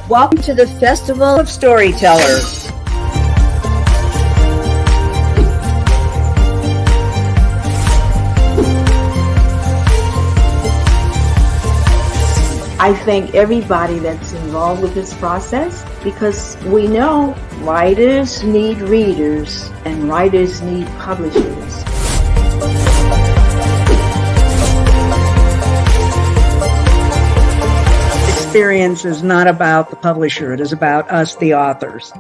Welcome to the Festival of Storytellers. I thank everybody that's involved with this process because we know writers need readers and writers need publishers. Experience is not about the publisher, it is about us, the authors.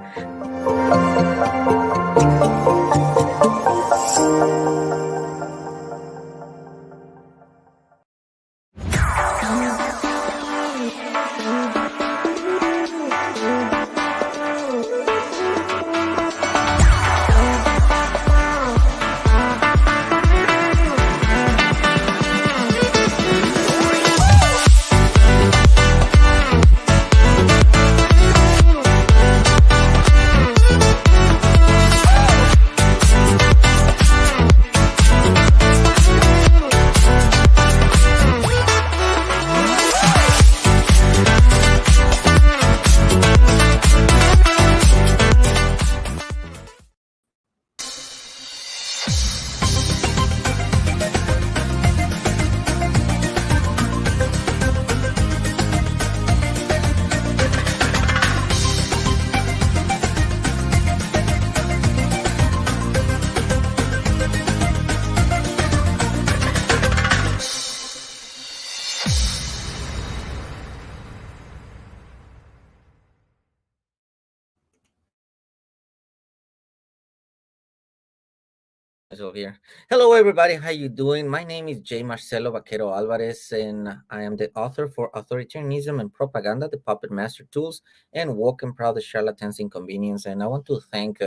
Here. Hello, everybody. How you doing? My name is Marcelo Baqueroalvarez, and I am the author for Authoritarianism and Propaganda, the Puppet Master Tools, and Woke and Proud, the Charlatan's Inconvenience. And I want to thank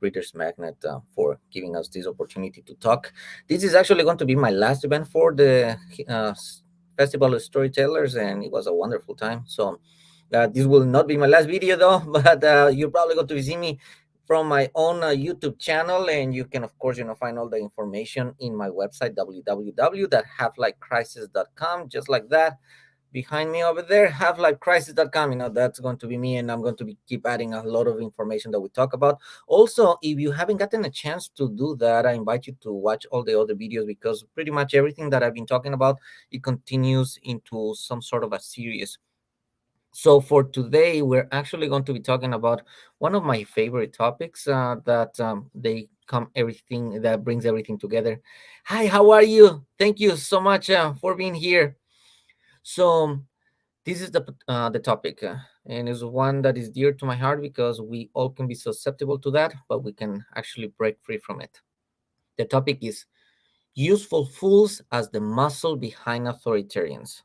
Reader's Magnet for giving us this opportunity to talk. This is actually going to be my last event for the Festival of Storytellers, and it was a wonderful time. So this will not be my last video, though, but you're probably going to see me from my own YouTube channel, and you can, of course, find all the information in my website, www.halflifecrisis.com, just like that. Behind me over there, halflifecrisis.com, that's going to be me, and I'm going to keep adding a lot of information that we talk about. Also, if you haven't gotten a chance to do that, I invite you to watch all the other videos, because pretty much everything that I've been talking about, it continues into some sort of a series. So for today, we're actually going to be talking about one of my favorite topics that they come everything that brings everything together. Hi, how are you? Thank you so much for being here. So this is the topic, and it's one that is dear to my heart because we all can be susceptible to that, but we can actually break free from it. The topic is useful fools as the muscle behind authoritarians.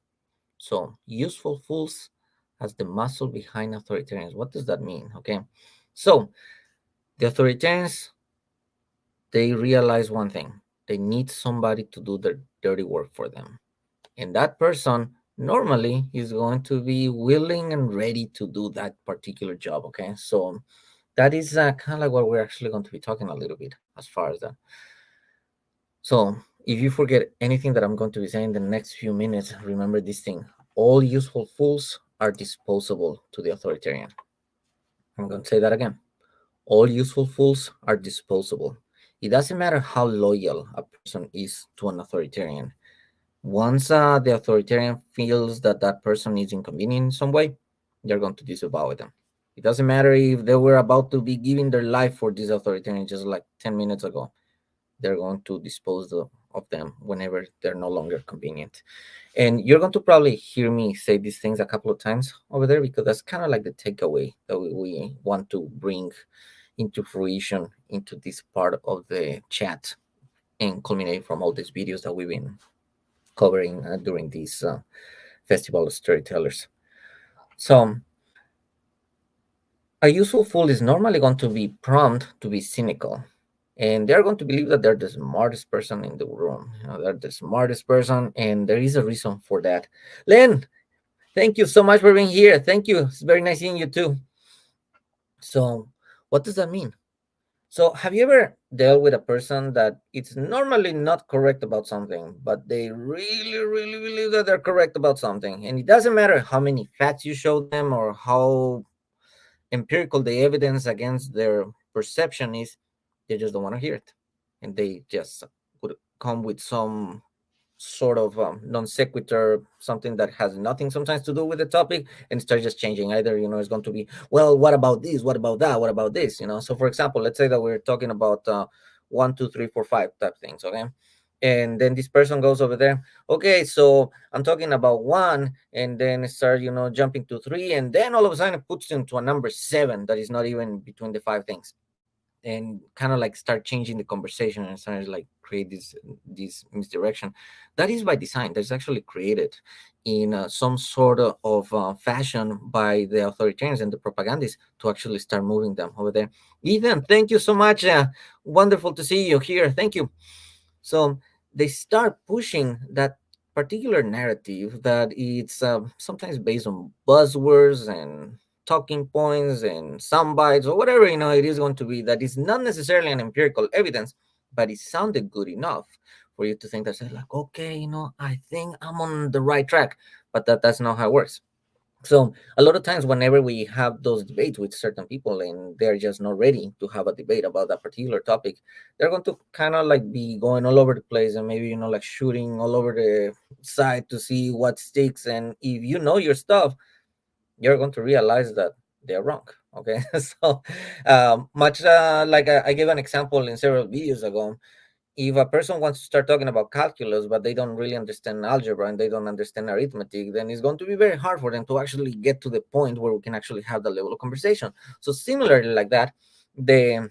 So useful fools as the muscle behind authoritarians. What does that mean? Okay, so the authoritarians, they realize one thing: they need somebody to do their dirty work for them, and that person normally is going to be willing and ready to do that particular job. Okay, so that is kind of like what we're actually going to be talking a little bit as far as that. So if you forget anything that I'm going to be saying in the next few minutes, remember this thing: all useful fools are disposable to the authoritarian. I'm going to say that again. All useful fools are disposable. It doesn't matter how loyal a person is to an authoritarian. Once the authoritarian feels that that person is inconvenient in some way, they're going to disavow them. It doesn't matter if they were about to be giving their life for this authoritarian just like 10 minutes ago. They're going to dispose of them whenever they're no longer convenient. And you're going to probably hear me say these things a couple of times over there, because that's kind of like the takeaway that we want to bring into fruition into this part of the chat and culminate from all these videos that we've been covering during this Festival of Storytellers. So a useful fool is normally going to be prompt to be cynical, and they're going to believe that they're the smartest person in the room. They're the smartest person, and there is a reason for that. Len, thank you so much for being here. Thank you. It's very nice seeing you too. So what does that mean? So, have you ever dealt with a person that it's normally not correct about something, but they really, really believe that they're correct about something? And it doesn't matter how many facts you show them or how empirical the evidence against their perception is, they just don't want to hear it. And they just would come with some sort of non sequitur, something that has nothing sometimes to do with the topic, and start just changing. Either, it's going to be, well, what about this? What about that? What about this? So, for example, let's say that we're talking about one, two, three, four, five type things, okay? And then this person goes over there, okay, so I'm talking about one, and then start, jumping to three, and then all of a sudden it puts into a number seven that is not even between the five things, and kind of like start changing the conversation and start like create this misdirection. That is by design. That's actually created in some sort of fashion by the authoritarians and the propagandists to actually start moving them over there. Ethan, thank you so much. Wonderful to see you here. Thank you. So they start pushing that particular narrative that it's sometimes based on buzzwords and talking points and sound bites or whatever it is going to be, that is not necessarily an empirical evidence, but it sounded good enough for you to think that, like, okay, I think I'm on the right track. But that's not how it works. So a lot of times whenever we have those debates with certain people and they're just not ready to have a debate about that particular topic, they're going to kind of like be going all over the place and maybe like shooting all over the side to see what sticks. And if you know your stuff, you're going to realize that they're wrong. Okay. So much like I gave an example in several videos ago. If a person wants to start talking about calculus, but they don't really understand algebra and they don't understand arithmetic, then it's going to be very hard for them to actually get to the point where we can actually have that level of conversation. So similarly, like that, the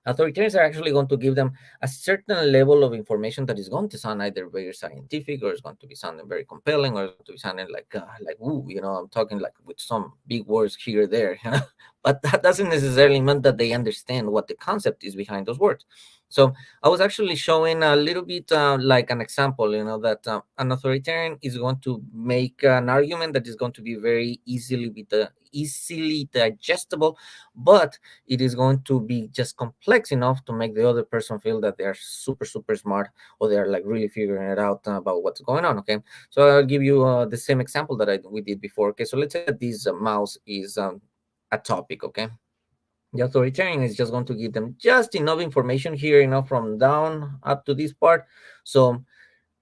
authoritarians are actually going to give them a certain level of information that is going to sound either very scientific, or it's going to be sounding very compelling, or it's going to be sounding like ooh, I'm talking like with some big words here or there. But that doesn't necessarily mean that they understand what the concept is behind those words. So I was actually showing a little bit like an example, that an authoritarian is going to make an argument that is going to be very easily digestible, but it is going to be just complex enough to make the other person feel that they are super super smart, or they are like really figuring it out about what's going on. Okay, so I'll give you the same example that we did before. Okay, so let's say that this mouse is a topic. Okay, the authoritarian is just going to give them just enough information here, from down up to this part. So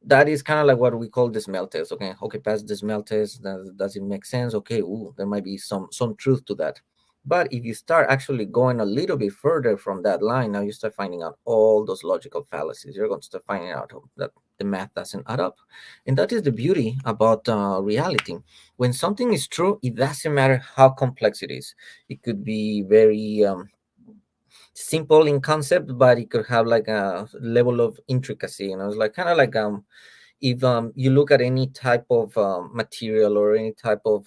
that is kind of like what we call the smell test. Okay, pass the smell test. Does it make sense? Okay, ooh, there might be some truth to that. But if you start actually going a little bit further from that line, now you start finding out all those logical fallacies. You're going to start finding out that the math doesn't add up. And that is the beauty about reality. When something is true, it doesn't matter how complex it is. It could be very simple in concept, but it could have like a level of intricacy. It's like kind of like if you look at any type of material or any type of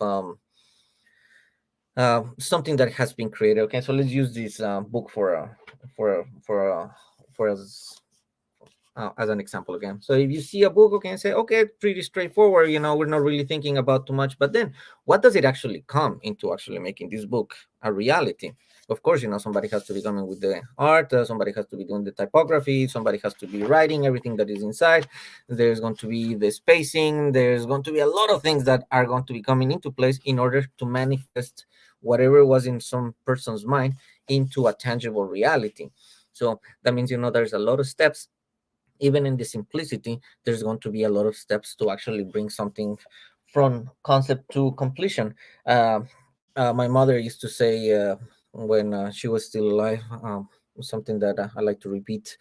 something that has been created. Okay, so let's use this book for as an example again. So if you see a book, okay, and say, okay, it's pretty straightforward, we're not really thinking about too much, but then what does it actually come into actually making this book a reality? Of course, somebody has to be coming with the art, somebody has to be doing the typography, somebody has to be writing everything that is inside. There's going to be the spacing, there's going to be a lot of things that are going to be coming into place in order to manifest whatever was in some person's mind into a tangible reality. So that means, there's a lot of steps. Even in the simplicity, there's going to be a lot of steps to actually bring something from concept to completion. My mother used to say when she was still alive, something that I like to repeat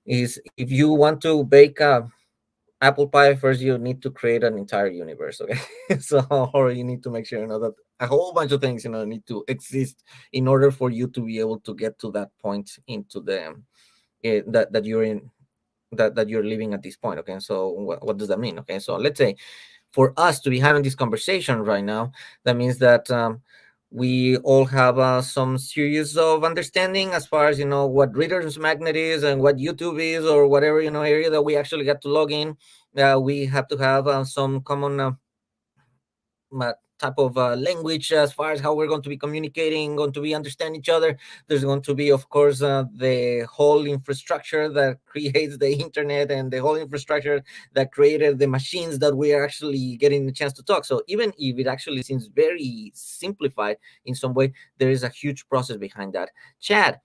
is, if you want to bake a apple pie, first you need to create an entire universe. Okay, so, or you need to make sure that a whole bunch of things need to exist in order for you to be able to get to that point into the that you're in, that you're living at this point. Okay, so what does that mean? Okay, so let's say for us to be having this conversation right now, that means that we all have some series of understanding as far as what reader's magnet is and what YouTube is, or whatever area that we actually get to log in. We have to have some common type of language as far as how we're going to be communicating, going to be understand each other. There's going to be, of course, the whole infrastructure that creates the internet and the whole infrastructure that created the machines that we are actually getting the chance to talk. So even if it actually seems very simplified in some way, there is a huge process behind that. Chad,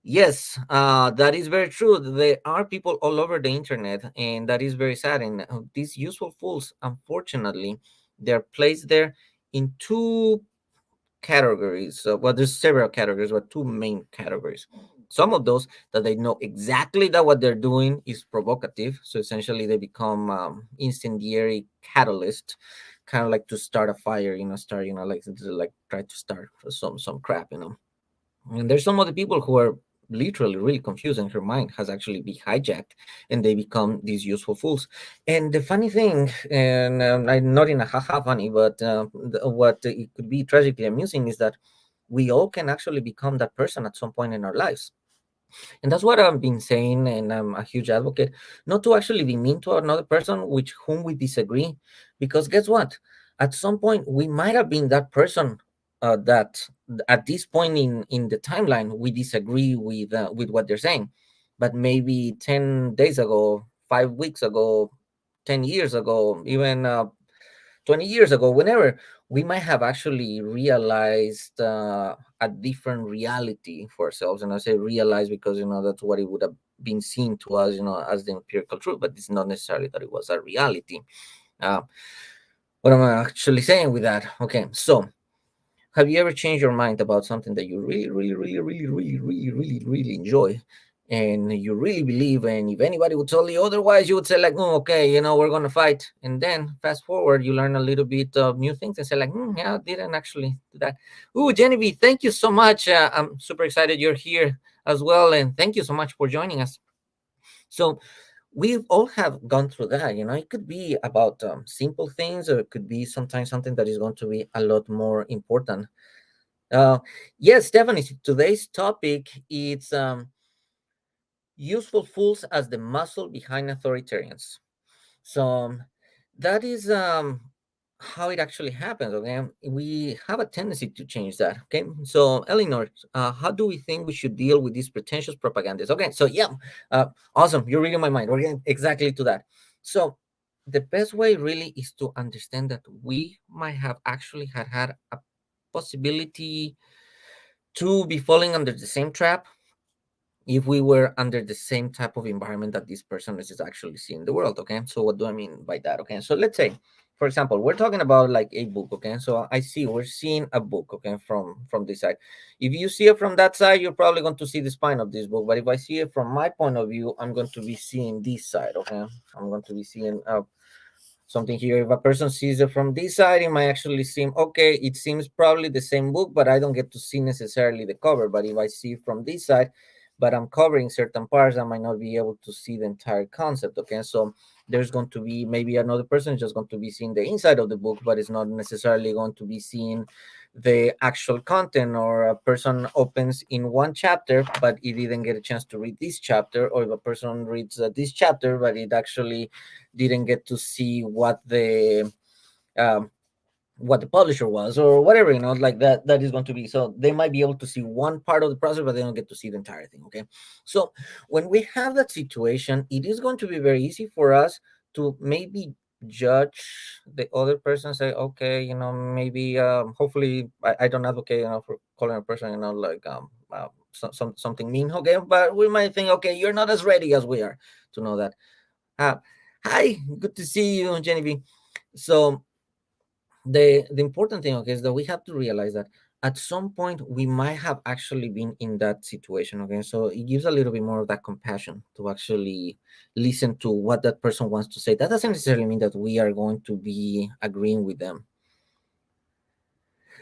yes, that is very true. There are people all over the internet, and that is very sad. And these useful fools, unfortunately, they're placed there in two categories. Well, there's several categories, but two main categories. Some of those that they know exactly that what they're doing is provocative, so essentially they become incendiary catalyst, kind of like to start a fire, start, like try to start some crap. And there's some other people who are literally really confused, and her mind has actually been hijacked, and they become these useful fools. And the funny thing, and not in a haha funny, but what it could be tragically amusing is that we all can actually become that person at some point in our lives. And that's what I've been saying, and I'm a huge advocate not to actually be mean to another person with whom we disagree, because guess what? At some point, we might have been that person that at this point in the timeline we disagree with what they're saying, but maybe 10 days ago, 5 weeks ago, 10 years ago, even 20 years ago, whenever, we might have actually realized a different reality for ourselves. And I say realize because, that's what it would have been seen to us, as the empirical truth, but it's not necessarily that it was a reality. Uh, what am I actually saying with that? Okay, so have you ever changed your mind about something that you really, really, really, really, really, really, really, really enjoy, and you really believe, and if anybody would tell you otherwise, you would say like, "Oh, okay, we're gonna fight," and then fast forward, you learn a little bit of new things and say like, "Yeah, I didn't actually do that." Ooh, Genevieve, thank you so much. I'm super excited you're here as well, and thank you so much for joining us. So we all have gone through that. It could be about simple things, or it could be sometimes something that is going to be a lot more important. uh, yes, Stephanie, today's topic is useful fools as the muscle behind authoritarians. So that is how it actually happens. Okay, we have a tendency to change that. Okay, so Eleanor, how do we think we should deal with these pretentious propagandists? Okay, so yeah, awesome. You're reading my mind. We're getting exactly to that. So the best way really is to understand that we might have actually had a possibility to be falling under the same trap if we were under the same type of environment that this person is actually seeing the world. Okay, so what do I mean by that? Okay, so let's say, for example, we're talking about like a book. Okay, so we're seeing a book. Okay, from this side. If you see it from that side, you're probably going to see the spine of this book, but if I see it from my point of view, I'm going to be seeing this side. Okay, I'm going to be seeing something here. If a person sees it from this side, it might actually seem okay. It seems probably the same book, but I don't get to see necessarily the cover. But if I see from this side, but I'm covering certain parts, I might not be able to see the entire concept. Okay, so there's going to be maybe another person just going to be seeing the inside of the book, but it's not necessarily going to be seeing the actual content. Or a person opens in one chapter, but he didn't get a chance to read this chapter. Or if a person reads this chapter, but it actually didn't get to see um, what the publisher was, or whatever, like that is going to be. So they might be able to see one part of the process, but they don't get to see the entire thing. Okay, so when we have that situation, it is going to be very easy for us to maybe judge the other person, say, okay, maybe hopefully I don't advocate, for calling a person, like something mean. Okay, but we might think, okay, you're not as ready as we are to know that. uh, Hi, good to see you, Genevieve. So the important thing, okay, is that we have to realize that at some point we might have actually been in that situation. Okay, so it gives a little bit more of that compassion to actually listen to what that person wants to say. That doesn't necessarily mean that we are going to be agreeing with them.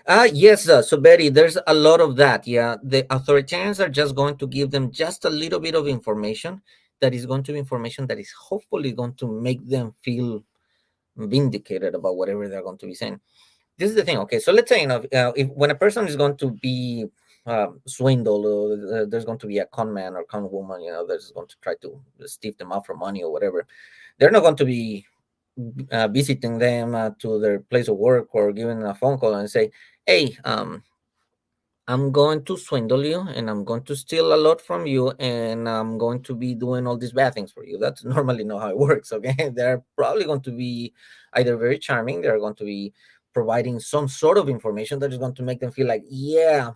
Yes, so Betty, there's a lot of that. Yeah, the authoritarians are just going to give them just a little bit of information that is going to be information that is hopefully going to make them feel vindicated about whatever they're going to be saying. This is the thing. Okay, so let's say, if when a person is going to be swindled, or there's going to be a con man or con woman, that's going to try to stiff them out for money or whatever, they're not going to be visiting them to their place of work or giving a phone call and say, hey, I'm going to swindle you and I'm going to steal a lot from you and I'm going to be doing all these bad things for you. That's normally not how it works. Okay. They're probably going to be either very charming, they're going to be providing some sort of information that is going to make them feel like, yeah,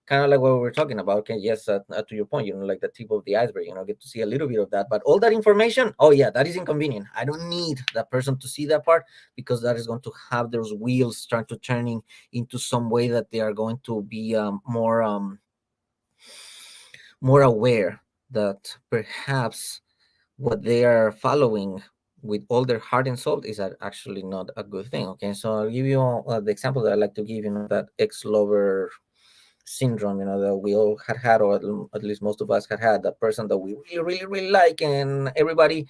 kind of like what we were talking about. Okay. Yes. To your point, like the tip of the iceberg, get to see a little bit of that. But all that information, oh, yeah, that is inconvenient. I don't need that person to see that part because that is going to have those wheels start to turning into some way that they are going to be more aware that perhaps what they are following with all their heart and soul is actually not a good thing. Okay, so I'll give you the example that I like to give. That ex-lover syndrome, that we all had, or at least most of us had that person that we really, really, really like, and everybody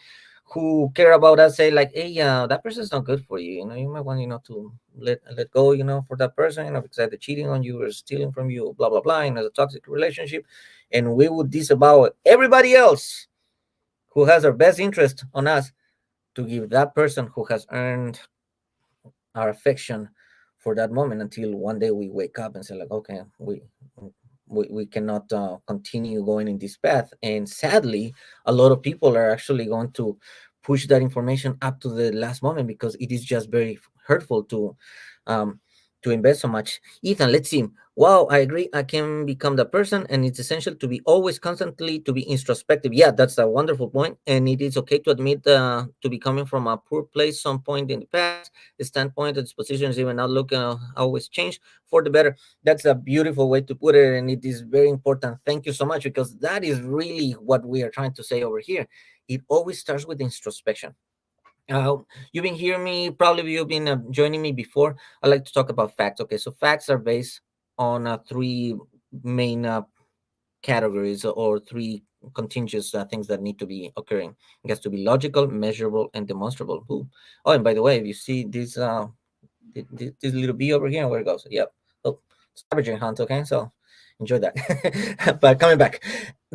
who care about us say like, hey, that person's not good for you. You might want to let go, for that person, because they're cheating on you or stealing from you, blah blah blah, and it's a toxic relationship, and we would disavow everybody else who has our best interest on us to give that person who has earned our affection for that moment until one day we wake up and say like, okay, we cannot continue going in this path. And sadly, a lot of people are actually going to push that information up to the last moment because it is just very hurtful um, to invest so much. Ethan, let's see. Wow, I agree. I can become the person, and it's essential to be always constantly to be introspective. Yeah, that's a wonderful point, and it is okay to admit to be coming from a poor place some point in the past. The standpoint, the dispositions, even outlook always change for the better. That's a beautiful way to put it, and it is very important. Thank you so much because that is really what we are trying to say over here. It always starts with introspection. uh, you've been hearing me, probably you've been joining me before. I like to talk about facts. Okay, so facts are based on three main categories or three contingent things that need to be occurring. It has to be logical, measurable, and demonstrable. Ooh. Oh, and by the way, if you see this little bee over here, where it goes? Yep. Oh, scavenger hunt. Okay, so enjoy that. But coming back,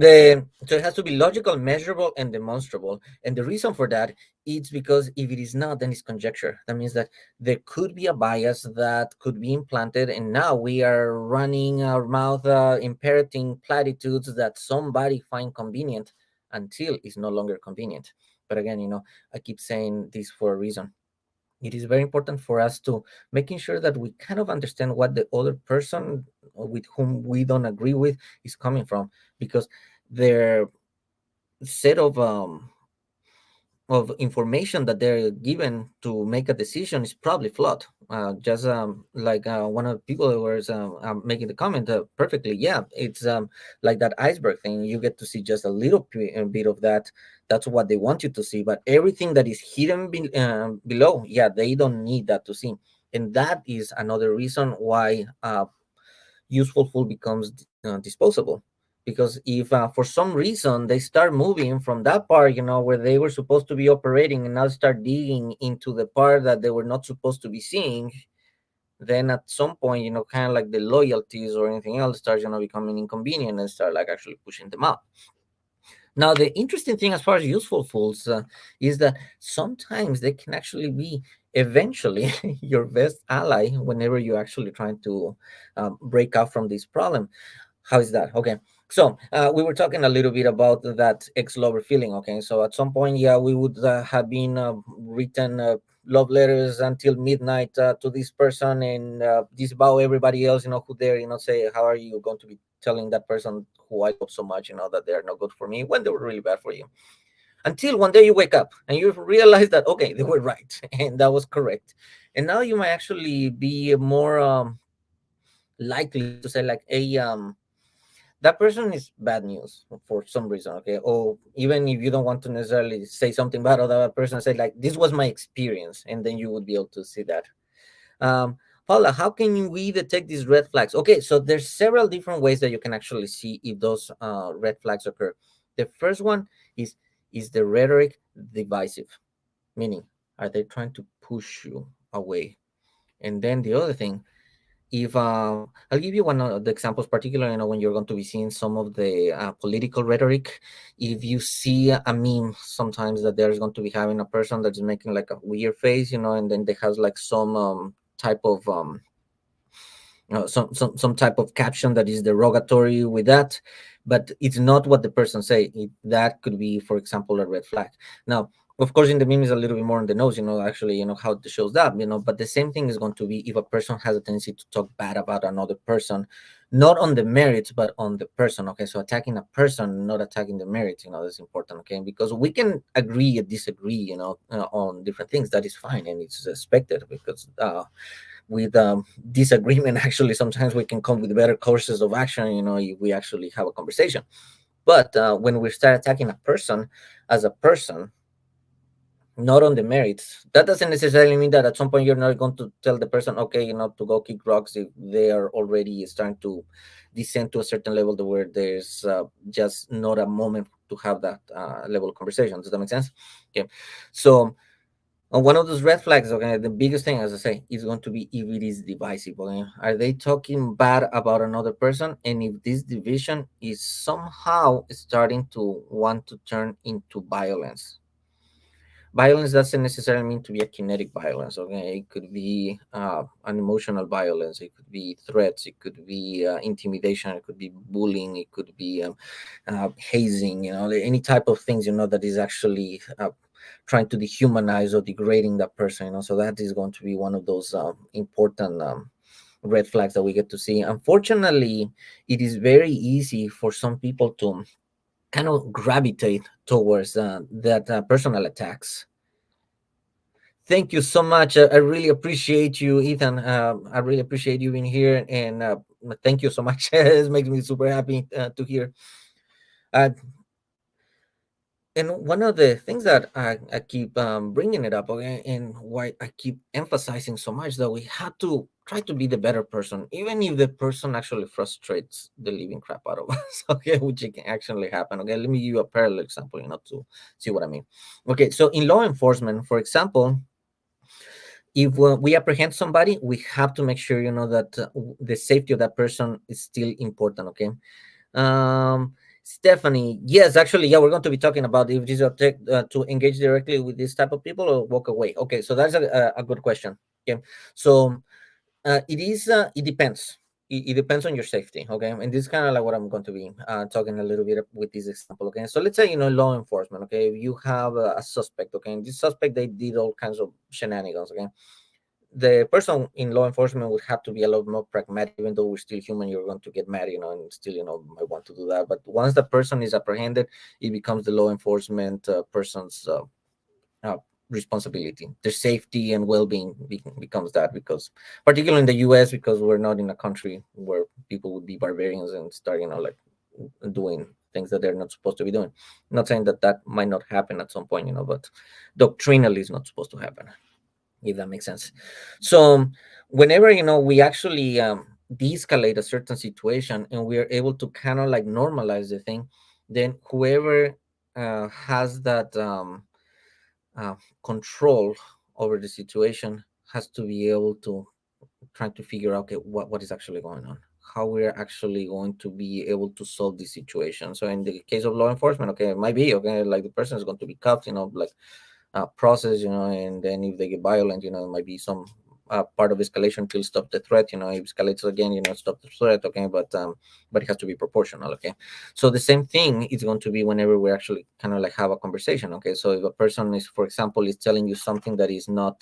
so it has to be logical, measurable, and demonstrable. And the reason for that is because if it is not, then it's conjecture. That means that there could be a bias that could be implanted, and now we are running our mouth, imparting platitudes that somebody find convenient until it's no longer convenient. But again, I keep saying this for a reason. It is very important for us to making sure that we kind of understand what the other person with whom we don't agree with is coming from, because their set of information that they're given to make a decision is probably flawed. Just like one of the people who was making the comment perfectly. Yeah, it's like that iceberg thing. You get to see just a little bit of that. That's what they want you to see. But everything that is hidden below, yeah, they don't need that to see. And that is another reason why useful food becomes disposable. Because if for some reason they start moving from that part, where they were supposed to be operating, and now start digging into the part that they were not supposed to be seeing, then at some point, kind of like the loyalties or anything else starts, becoming inconvenient and start like actually pushing them out. Now, the interesting thing as far as useful fools is that sometimes they can actually be eventually your best ally whenever you're actually trying to break out from this problem. How is that? Okay. So we were talking a little bit about that ex-lover feeling. Okay. So at some point, yeah, we would have been written love letters until midnight to this person and disavow everybody else, who dare, say, how are you going to be telling that person who I love so much, that they're not good for me when they were really bad for you. Until one day you wake up and you realize that, okay, they were right and that was correct. And now you might actually be more likely to say like, hey, that person is bad news for some reason, okay? Or even if you don't want to necessarily say something bad about that person, say like, this was my experience, and then you would be able to see that. um Paula, how can we detect these red flags? Okay, so there's several different ways that you can actually see if those red flags occur. The first one is the rhetoric divisive, meaning, are they trying to push you away? And then the other thing, if I'll give you one of the examples, particularly when you're going to be seeing some of the political rhetoric. If you see a meme sometimes that there's going to be having a person that's making like a weird face, and then they has like some type of some type of caption that is derogatory with that, but it's not what the person say. That could be, for example, a red flag. Now, of course, in the meme is a little bit more on the nose, actually, how it shows that, but the same thing is going to be if a person has a tendency to talk bad about another person, not on the merits, but on the person. Okay, so attacking a person, not attacking the merits, that's important. Okay, because we can agree and disagree, on different things. That is fine, and it's expected, because with disagreement actually sometimes we can come with better courses of action, if we actually have a conversation. But when we start attacking a person as a person, not on the merits, that doesn't necessarily mean that at some point you're not going to tell the person, okay, to go kick rocks if they are already starting to descend to a certain level to where there's just not a moment to have that level of conversation. Does that make sense? Okay, so one of those red flags, okay, the biggest thing, as I say, is going to be if it is divisive. Okay, are they talking bad about another person? And if this division is somehow starting to want to turn into violence. Violence doesn't necessarily mean to be a kinetic violence. Okay, it could be an emotional violence. It could be threats. It could be intimidation. It could be bullying. It could be hazing. Any type of things that is actually trying to dehumanize or degrading that person. So that is going to be one of those important red flags that we get to see. Unfortunately, it is very easy for some people to kind of gravitate towards that personal attacks. Thank you so much. I really appreciate you, Ethan. I really appreciate you being here, and thank you so much. It makes me super happy to hear. Uh, and one of the things that I keep bringing it up, okay, and why I keep emphasizing so much, that we have to try to be the better person, even if the person actually frustrates the living crap out of us, okay, which it can actually happen. Okay, let me give you a parallel example, to see what I mean. Okay, so in law enforcement, for example, if we apprehend somebody, we have to make sure that the safety of that person is still important. Okay, Stephanie, yes, actually, yeah, we're going to be talking about if this is to engage directly with this type of people or walk away. Okay, so that's a good question. Okay, so it depends. It depends on your safety. Okay, and this is kind of like what I'm going to be talking a little bit with this example. Okay, so let's say law enforcement. Okay, you have a suspect. Okay, and this suspect, they did all kinds of shenanigans. Okay, the person in law enforcement would have to be a lot more pragmatic. Even though we're still human, you're going to get mad, and still, might want to do that. But once the person is apprehended, it becomes the law enforcement person's uh, responsibility. Their safety and well-being becomes that, because particularly in the US, because we're not in a country where people would be barbarians and start, like doing things that they're not supposed to be doing. I'm not saying that that might not happen at some point, but doctrinally it's not supposed to happen, if that makes sense. So whenever we actually de-escalate a certain situation and we are able to kind of like normalize the thing, then whoever has that uh, control over the situation has to be able to try to figure out, okay, what is actually going on, how we're actually going to be able to solve this situation. So in the case of law enforcement, okay, it might be, okay, like the person is going to be cuffed, like process, and then if they get violent, it might be some part of escalation to stop the threat. If escalates again, stop the threat. Okay, but it has to be proportional. Okay, so the same thing is going to be whenever we actually kind of like have a conversation. Okay, so if a person is, for example, is telling you something that is not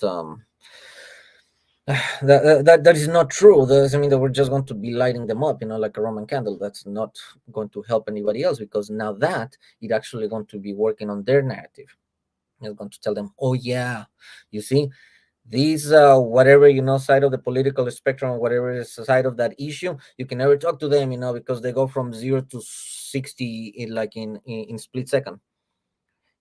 that is not true, that doesn't mean that we're just going to be lighting them up, like a Roman candle. That's not going to help anybody else, because now that it actually going to be working on their narrative. It's going to tell them, oh yeah, you see, these whatever side of the political spectrum, whatever is the side of that issue, you can never talk to them, because they go from 0 to 60 in like in split second.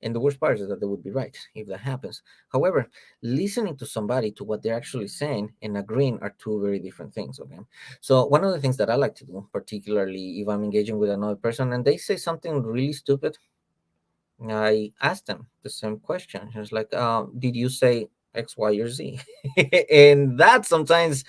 And the worst part is that they would be right if that happens. However, listening to somebody, to what they're actually saying, and agreeing are two very different things. Okay, so one of the things that I like to do, particularly if I'm engaging with another person and they say something really stupid, I asked them the same question. He was like, "Did you say X, Y, or Z?" And that sometimes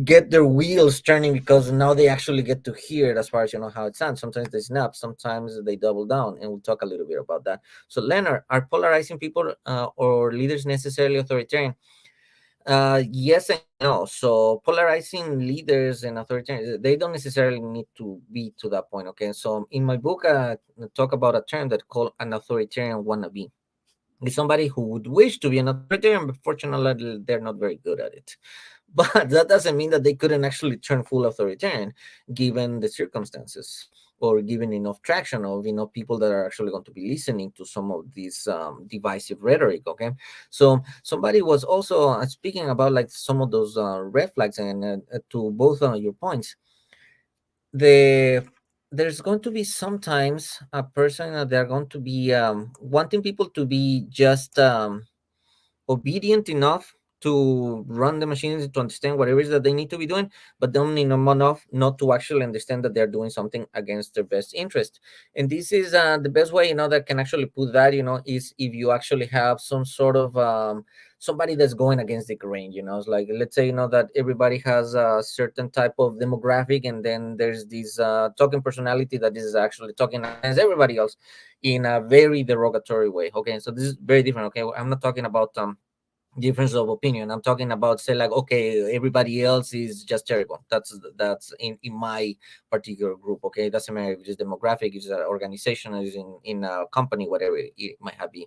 get their wheels turning, because now they actually get to hear it as far as how it sounds. Sometimes they snap, sometimes they double down, and we'll talk a little bit about that. So, Leonard, are polarizing people or leaders necessarily authoritarian? Yes and no. So polarizing leaders and authoritarians, they don't necessarily need to be to that point. Okay. So in my book, I talk about a term that called an authoritarian wannabe. It's somebody who would wish to be an authoritarian, but fortunately they're not very good at it. But that doesn't mean that they couldn't actually turn full authoritarian given the circumstances, or given enough traction of people that are actually going to be listening to some of this divisive rhetoric. Okay, so somebody was also speaking about like some of those red flags, and to both your points, the there's going to be sometimes a person that they're going to be wanting people to be just obedient enough to run the machines, to understand whatever it is that they need to be doing, but don't need them enough not to actually understand that they're doing something against their best interest. And this is the best way that can actually put that is if you actually have some sort of somebody that's going against the grain. It's like, let's say that everybody has a certain type of demographic, and then there's this talking personality that is actually talking against everybody else in a very derogatory way. Okay, so this is very different. Okay, I'm not talking about difference of opinion. I'm talking about, say, like, okay, everybody else is just terrible. That's in my particular group. Okay, it doesn't matter if it's demographic, it's an organization, is in a company, whatever it might have been.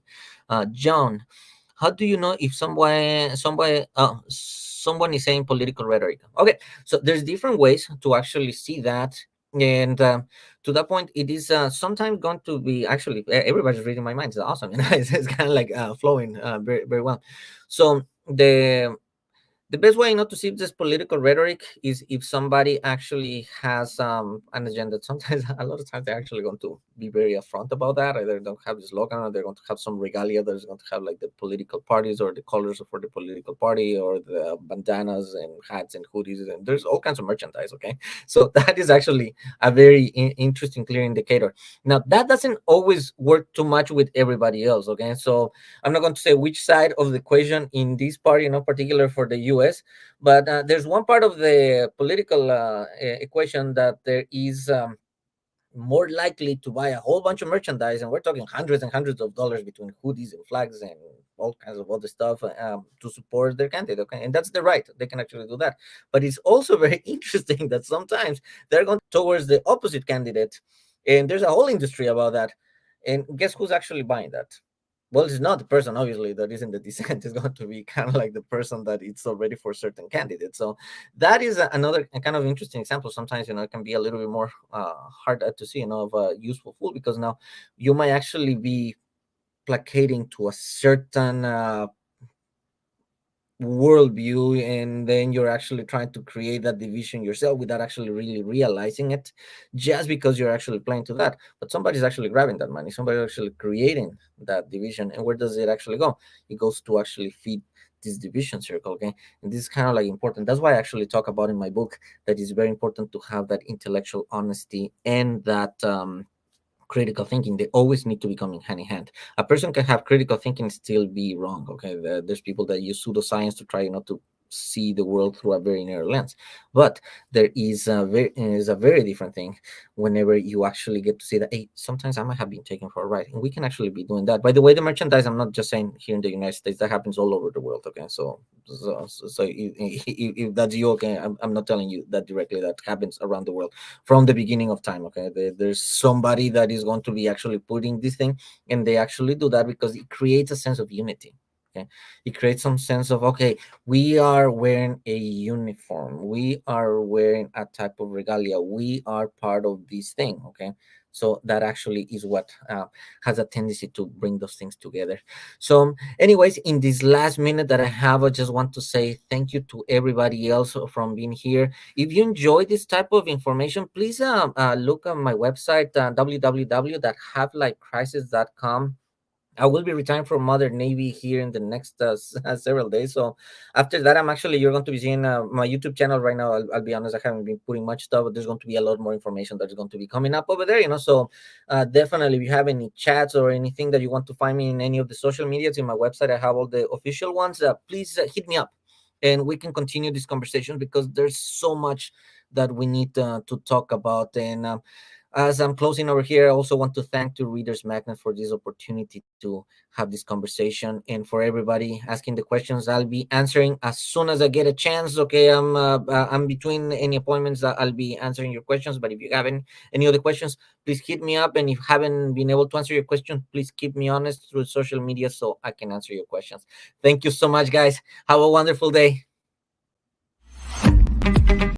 John, how do you know if someone is saying political rhetoric? Okay, so there's different ways to actually see that. And to that point, it is sometimes going to be actually everybody's reading my mind. It's awesome. It's kind of like flowing very, very well. So the best way not to see this political rhetoric is if somebody actually has an agenda. Sometimes, a lot of times, they're actually going to be very upfront about that. Either they don't have the slogan, or they're going to have some regalia that's going to have like the political parties or the colors for the political party, or the bandanas and hats and hoodies, and there's all kinds of merchandise. Okay, so that is actually a very interesting, clear indicator. Now, that doesn't always work too much with everybody else. Okay, so I'm not going to say which side of the equation in this part, particular for the U.S., but there's one part of the political equation that there is more likely to buy a whole bunch of merchandise, and we're talking hundreds and hundreds of dollars between hoodies and flags and all kinds of other stuff to support their candidate. Okay, and that's the right; they can actually do that. But it's also very interesting that sometimes they're going towards the opposite candidate, and there's a whole industry about that. And guess who's actually buying that? Well, it's not the person obviously that is in the dissent. It's going to be kind of like the person that it's already for certain candidates. So that is another kind of interesting example. Sometimes it can be a little bit more hard to see of a useful fool, because now you might actually be placating to a certain worldview, and then you're actually trying to create that division yourself without actually really realizing it, just because you're actually playing to that. But somebody's actually grabbing that money, somebody's actually creating that division. And where does it actually go? It goes to actually feed this division circle. Okay, and this is kind of like important. That's why I actually talk about in my book that it's very important to have that intellectual honesty and that critical thinking. They always need to be coming hand in hand. A person can have critical thinking and still be wrong. Okay, there's people that use pseudoscience to try not to see the world through a very narrow lens, but there is a very different thing whenever you actually get to see that, hey, sometimes I might have been taken for a ride, and we can actually be doing that. By the way, the merchandise, I'm not just saying here in the United States, that happens all over the world. Okay, so if that's you, okay, I'm not telling you that directly. That happens around the world from the beginning of time. Okay, there's somebody that is going to be actually putting this thing, and they actually do that because it creates a sense of unity. Okay, it creates some sense of, okay, we are wearing a uniform, we are wearing a type of regalia, we are part of this thing. Okay, so that actually is what has a tendency to bring those things together. So anyways, in this last minute that I have, I just want to say thank you to everybody else from being here. If you enjoy this type of information, please look at my website, www.havelifecrisis.com. I will be retiring from Mother Navy here in the next several days. So after that, you're going to be seeing my YouTube channel right now. I'll be honest, I haven't been putting much stuff, but there's going to be a lot more information that's going to be coming up over there. So definitely, if you have any chats or anything that you want to find me in any of the social medias, in my website, I have all the official ones. Please hit me up. and we can continue this conversation because there's so much that we need to talk about. And as I'm closing over here, I also want to thank to Readers Magnet for this opportunity to have this conversation, and for everybody asking the questions. I'll be answering as soon as I get a chance. Okay, I'm between any appointments. I'll be answering your questions. But if you have any other questions, please hit me up. And if I haven't been able to answer your question, please keep me honest through social media so I can answer your questions. Thank you so much, guys. Have a wonderful day.